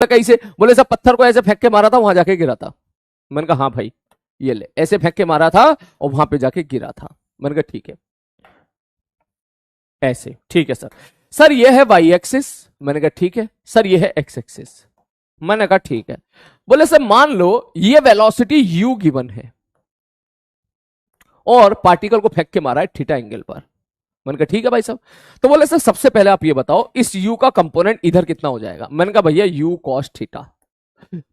कैसे? बोले सर पत्थर को ऐसे फेंक के मारा था, वहां जाके गिरा था। मैंने कहा हाँ भाई ये ले, ऐसे फेंक के मारा था और वहां पे जाके गिरा था। मैंने कहा ठीक है, ऐसे ठीक है सर। सर ये है वाई एक्सिस। मैंने कहा ठीक है सर। ये है एक्स एक्सिस। मैंने कहा ठीक है। बोले सर मान लो ये वेलोसिटी यू गिवन है और पार्टिकल को फेंक के मारा है थीटा एंगल पर। मैंने कहा ठीक है भाई साहब। तो बोले सर सबसे पहले आप ये बताओ इस u का कंपोनेंट इधर कितना हो जाएगा? मैंने कहा भैया u cos थीटा।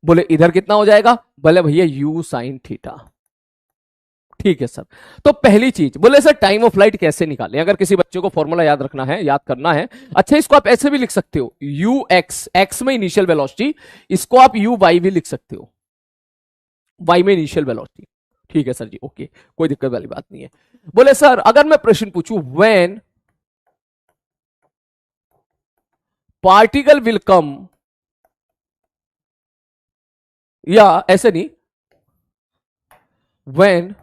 बोले इधर कितना हो जाएगा? बोले भैया u sin थीटा। ठीक है सर। तो पहली चीज बोले सर टाइम ऑफ लाइट कैसे निकालें? अगर किसी बच्चे को फॉर्मूला याद रखना है, याद करना है, अच्छा इसको आप ऐसे भी लिख सकते हो u x, x में इनिशियल वेलोसिटी, इसको आप u y भी लिख सकते हो, y में इनिशियल वेलोसिटी। ठीक है सर जी, ओके, कोई दिक्कत वाली बात नहीं है। बोले सर अगर मैं प्रश्न पूछूं व्हेन पार्टिकल विल कम, या ऐसे नहीं, when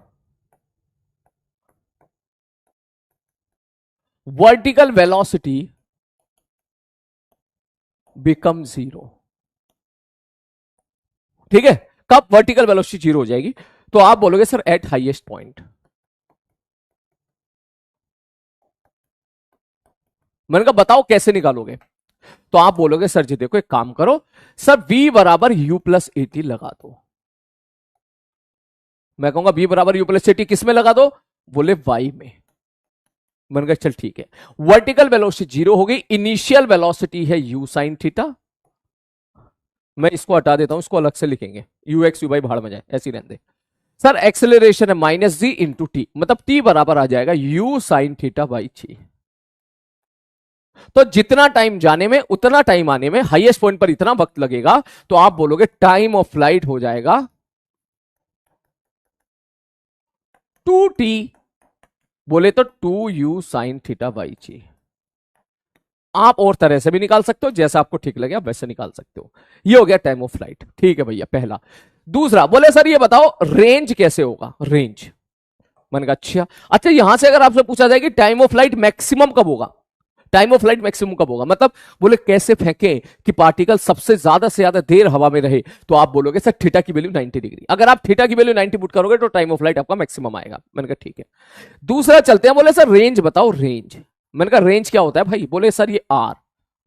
vertical velocity become zero. ठीक है, कब वर्टिकल वेलोसिटी जीरो हो जाएगी? तो आप बोलोगे सर एट हाईएस्ट पॉइंट। मैंने कहा बताओ कैसे निकालोगे? तो आप बोलोगे सर जी देखो एक काम करो सर, v बराबर u प्लस एटी लगा दो। मैं कहूंगा v बराबर u प्लस एटी किस में लगा दो? बोले y में। मैंने कहा चल ठीक है। वर्टिकल वेलोसिटी जीरो हो गई, इनिशियल वेलोसिटी है u साइन थीटा। मैं इसको हटा देता हूं, इसको अलग से लिखेंगे, u x u y भाड़ में जाए, ऐसी रहने दे। सर एक्सेलरेशन है माइनस जी इंटू टी, मतलब t बराबर आ जाएगा u साइन थीटा बाई ची। तो जितना टाइम जाने में उतना टाइम आने में, हाईएस्ट पॉइंट पर इतना वक्त लगेगा, तो आप बोलोगे टाइम ऑफ फ्लाइट हो जाएगा 2t। बोले तो 2u साइन थीटा बाई ची। आप और तरह से भी निकाल सकते हो, जैसा आपको ठीक लगे आप वैसे निकाल सकते हो। ये हो गया टाइम ऑफ फ्लाइट। ठीक है भैया पहला। दूसरा बोले सर ये बताओ रेंज कैसे होगा? रेंज। मैंने कहा अच्छा यहां से अगर आपसे पूछा जाए कि टाइम ऑफ फ्लाइट मैक्सिमम कब होगा, टाइम ऑफ फ्लाइट मैक्सिमम कब होगा, मतलब बोले कैसे फेंके कि पार्टिकल सबसे ज्यादा से ज्यादा देर हवा में रहे, तो आप बोलोगे सर थीटा की वैल्यू 90 डिग्री। अगर आप थीटा की वैल्यू 90 पुट करोगे तो टाइम ऑफ फ्लाइट आपका मैक्सिमम आएगा। मैंने कहा ठीक है। दूसरा चलते हैं, बोले सर रेंज बताओ रेंज। मैंने कहा रेंज क्या होता है भाई? बोले सर ये आर।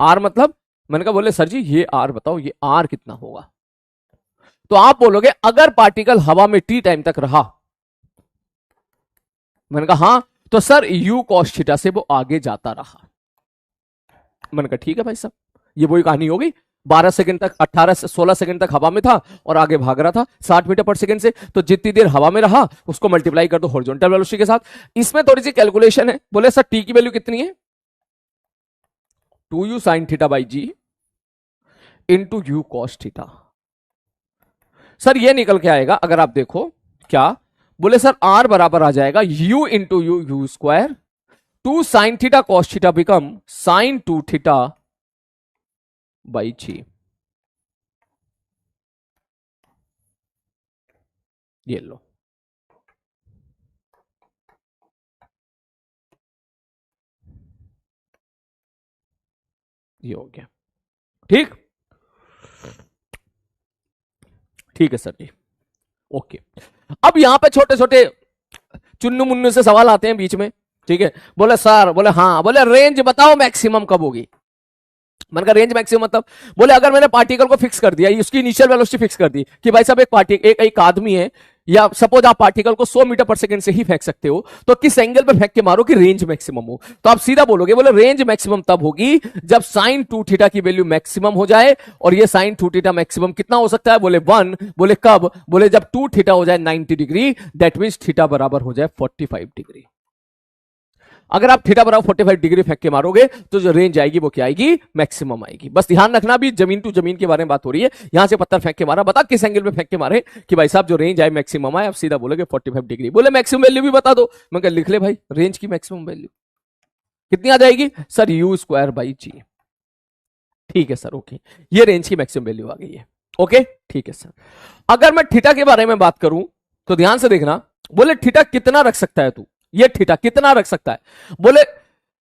आर मतलब? मैंने कहा बोले सर जी ये आर बताओ, ये आर कितना होगा? तो आप बोलोगे अगर पार्टिकल हवा में टी टाइम तक रहा। मैंने कहा हाँ, तो सर यू कॉस थीटा से वो आगे जाता रहा। मैंने कहा ठीक है भाई साहब, ये वही कहानी होगी। 12 सेकंड तक, 18 से 16 सेकंड तक हवा में था और आगे भाग रहा था 60 मीटर पर सेकंड से, तो जितनी देर हवा में रहा उसको मल्टीप्लाई कर दो हॉरिजॉन्टल वेलोसिटी के साथ। इसमें थोड़ी सी कैलकुलेशन है। बोले सर टी की वैल्यू कितनी है? 2u sine theta by g into u cos theta. Sir ये निकल के आएगा अगर आप देखो क्या, बोले सर आर बराबर आ जाएगा u into u u square, 2 sine theta cos theta become sine 2 theta by g. ये लो, ये हो गया। ठीक, ठीक है सर जी, ओके। अब यहां पे छोटे छोटे चुन्नू मुन्नू से सवाल आते हैं बीच में। ठीक है, बोले सर, बोले हाँ, बोले रेंज बताओ मैक्सिमम कब होगी? मैंने कहा रेंज मैक्सिमम मतलब? बोले अगर मैंने पार्टिकल को फिक्स कर दिया, उसकी इनिशियल वेलोसिटी फिक्स कर दी कि भाई साहब एक आदमी है, या सपोज आप पार्टिकल को 100 मीटर पर सेकंड से ही फेंक सकते हो, तो किस एंगल पे फेंक के मारो कि रेंज मैक्सिमम हो? तो आप सीधा बोलोगे, बोले रेंज मैक्सिमम तब होगी जब साइन 2 थीटा की वैल्यू मैक्सिमम हो जाए। और ये साइन 2 थीटा मैक्सिमम कितना हो सकता है? बोले 1। बोले कब? बोले जब 2 थीटा हो जाए 90 डिग्री, दैट मींस थीटा बराबर हो जाए 45 डिग्री। अगर आप थीटा बराबर 45 डिग्री फेंक के मारोगे तो जो रेंज आएगी वो क्या आएगी? मैक्सिमम आएगी। बस ध्यान रखना, भी जमीन टू जमीन के बारे में बात हो रही है। यहां से पत्थर फेंक के मारा, बता किस एंगल पे फेंक के मारे कि भाई साहब जो रेंज आए मैक्सिमम आए। आप सीधा बोलोगे 45 डिग्री। बोले मैक्सिमम वैल्यू भी बता दो। मैं कह लिख ले भाई, रेंज की मैक्सिमम वैल्यू कितनी आ जाएगी? सर यू स्क्वायर बाई जी। ठीक है सर, ओके, ये रेंज की मैक्सिमम वैल्यू आ गई है। ओके ठीक है सर। अगर मैं थीटा के बारे में बात करूं तो ध्यान से देखना। बोले थीटा कितना रख सकता है तू? ये थीटा कितना रख सकता है? बोले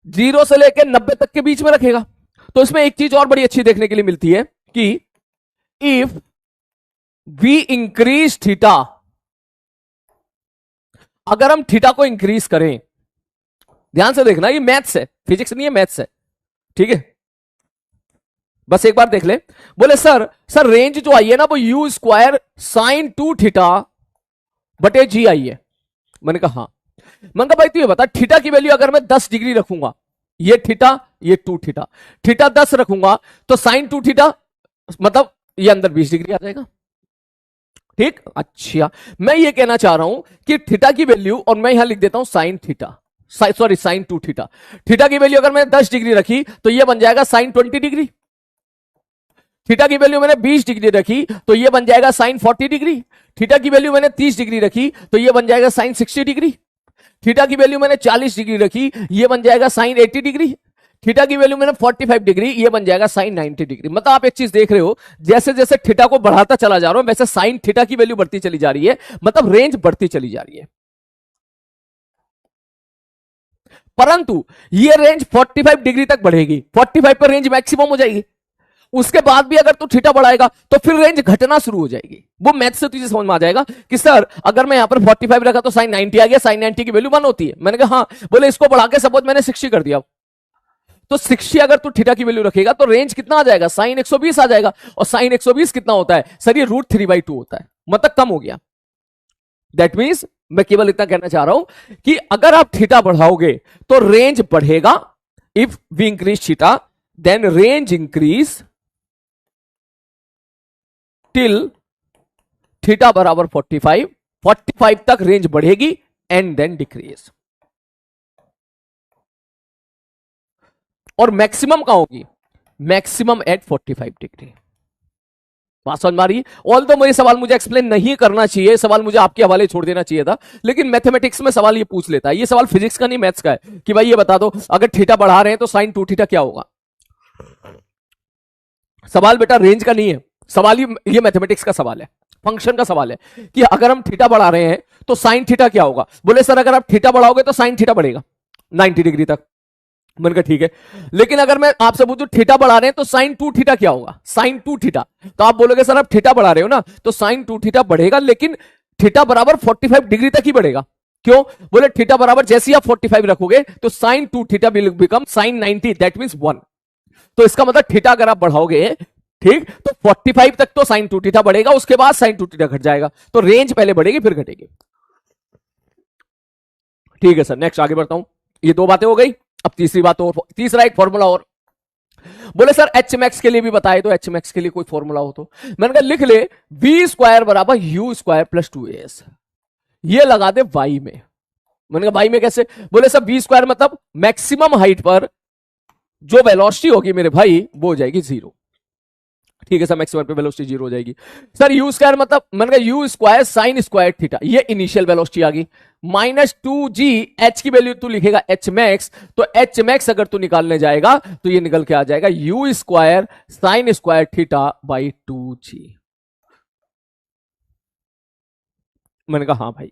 0 से लेकर 90 तक के बीच में रखेगा। तो इसमें एक चीज और बड़ी अच्छी देखने के लिए मिलती है कि इफ वी इंक्रीज थीटा, अगर हम थीटा को इंक्रीज करें, ध्यान से देखना, ये मैथ्स है, फिजिक्स नहीं है, मैथ्स है, ठीक है, बस एक बार देख ले। बोले सर रेंज जो आई है ना वो यू स्क्वायर साइन 2 थीटा बटे जी आई है। मैंने कहा हाँ। मैंने कहा भाई तू ये बता, थीटा की वैल्यू अगर मैं 10 डिग्री रखूंगा, ये थीटा ये 2 थीटा, थीटा 10 रखूंगा तो साइन 2 थीटा मतलब ये अंदर 20 डिग्री आ जाएगा, ठीक। अच्छा, मैं ये कहना चाह रहा हूं कि थीटा की वैल्यू, और मैं यहां लिख देता हूं sine theta, sorry sine 2 theta, theta की वैल्यू अगर मैं 10 डिग्री रखी तो ये बन जाएगा साइन 20 डिग्री, थीटा की वैल्यू मैंने 20 डिग्री रखी तो ये बन जाएगा साइन 40 डिग्री, थीटा की वैल्यू मैंने 30 डिग्री रखी तो ये बन जाएगा साइन 60 डिग्री, थीटा की वैल्यू मैंने 40 डिग्री रखी ये बन जाएगा साइन 80 डिग्री, थीटा की वैल्यू मैंने 45 डिग्री ये बन जाएगा साइन 90 डिग्री। मतलब आप एक चीज देख रहे हो, जैसे जैसे थीटा को बढ़ाता चला जा रहा हूं वैसे साइन थीटा की वैल्यू बढ़ती चली जा रही है, मतलब रेंज बढ़ती चली जा रही है। परंतु ये रेंज 45 डिग्री तक बढ़ेगी, 45 पर रेंज मैक्सिमम हो जाएगी, उसके बाद भी अगर तू थीटा बढ़ाएगा तो फिर रेंज घटना शुरू हो जाएगी। वो मैथ से तुझे समझ में आ जाएगा कि सर अगर मैं यहां पर 45 रखा तो साइन 90 आ गया, साइन 90 की वैल्यू 1 होती है। मैंने कहा हाँ। बोले इसको बढ़ा के सपोज मैंने 60 कर दिया, तो 60 अगर तू थीटा की वैल्यू रखेगा तो रेंज कितना आ जाएगा, साइन 120 आ जाएगा, और साइन 120 कितना होता है सर, ये √3/2 होता है, मतलब कम हो गया। दैट मीन्स मैं केवल इतना कहना चाह रहा हूं कि अगर आप थीटा बढ़ाओगे तो रेंज बढ़ेगा, if we increase theta then range increase till theta बराबर 45 तक रेंज बढ़ेगी एंड देन डिक्रीज, और मैक्सिमम कहां होगी, मैक्सिमम एट 45 डिग्री। बात समझ में आ रही है? ऑल तो ये सवाल मुझे एक्सप्लेन नहीं करना चाहिए, सवाल मुझे आपके हवाले छोड़ देना चाहिए था, लेकिन मैथमेटिक्स में सवाल ये पूछ लेता है। ये सवाल फिजिक्स का नहीं मैथ्स का है कि भाई ये बता दो अगर थीटा बढ़ा रहे हैं तो साइन 2 थीटा क्या होगा। सवाल बेटा रेंज का नहीं है, सवाल ये मैथमेटिक्स का सवाल है, फंक्शन का सवाल है कि अगर हम थीटा बढ़ा रहे हैं तो साइन थीटा क्या होगा। बोले सर अगर आप थीटा बढ़ाओगे तो साइन थीटा बढ़ेगा 90 डिग्री तक। मैंने कहा ठीक है, लेकिन अगर मैं आपसे पूछूं थीटा बढ़ा रहे हैं तो साइन 2 थीटा क्या होगा, साइन 2 थीटा, तो आप बोलोगे सर आप थीटा बढ़ा रहे हो ना तो साइन 2 थीटा बढ़ेगा, लेकिन थीटा बराबर 45 डिग्री तक ही बढ़ेगा। क्यों? बोले थीटा बराबर जैसे ही आप 45 रखोगे तो sine 2 theta will become sine 90, that means 1। तो इसका मतलब थीटा अगर आप बढ़ाओगे, ठीक, तो 45 तक तो साइन 2 थीटा बढ़ेगा, उसके बाद साइन 2 थीटा घट जाएगा, तो रेंज पहले बढ़ेगी फिर घटेगी। ठीक है सर, नेक्स्ट आगे बढ़ता हूं। ये दो बातें हो गई, अब तीसरी बात और, तीसरा एक फॉर्मूला और। बोले सर एच मैक्स के लिए भी बताए, तो एच मैक्स के लिए कोई फॉर्मूला हो तो मैंने कहा लिख ले, वी स्क्वायर बराबर यू स्क्वायर प्लस 2as, ये लगा दे वाई में। मैंने कहा वाई में कैसे? बोले सर वी स्क्वायर मतलब मैक्सिमम हाइट पर जो वेलोसिटी होगी मेरे भाई वो हो जाएगी 0। ठीक है सर, मैक्सिमम पे वेलोसिटी 0 हो जाएगी। सर यू स्क्वायर मतलब, मैंने कहा you square sine square theta, ये इनिशियल वेलोसिटी आ गई, -2g, एच की वैल्यू तू लिखेगा एच मैक्स, तो एच मैक्स अगर तू निकालने जाएगा तो ये निकल के आ जाएगा you square sine square theta by 2g। मैंने कहा हाँ भाई,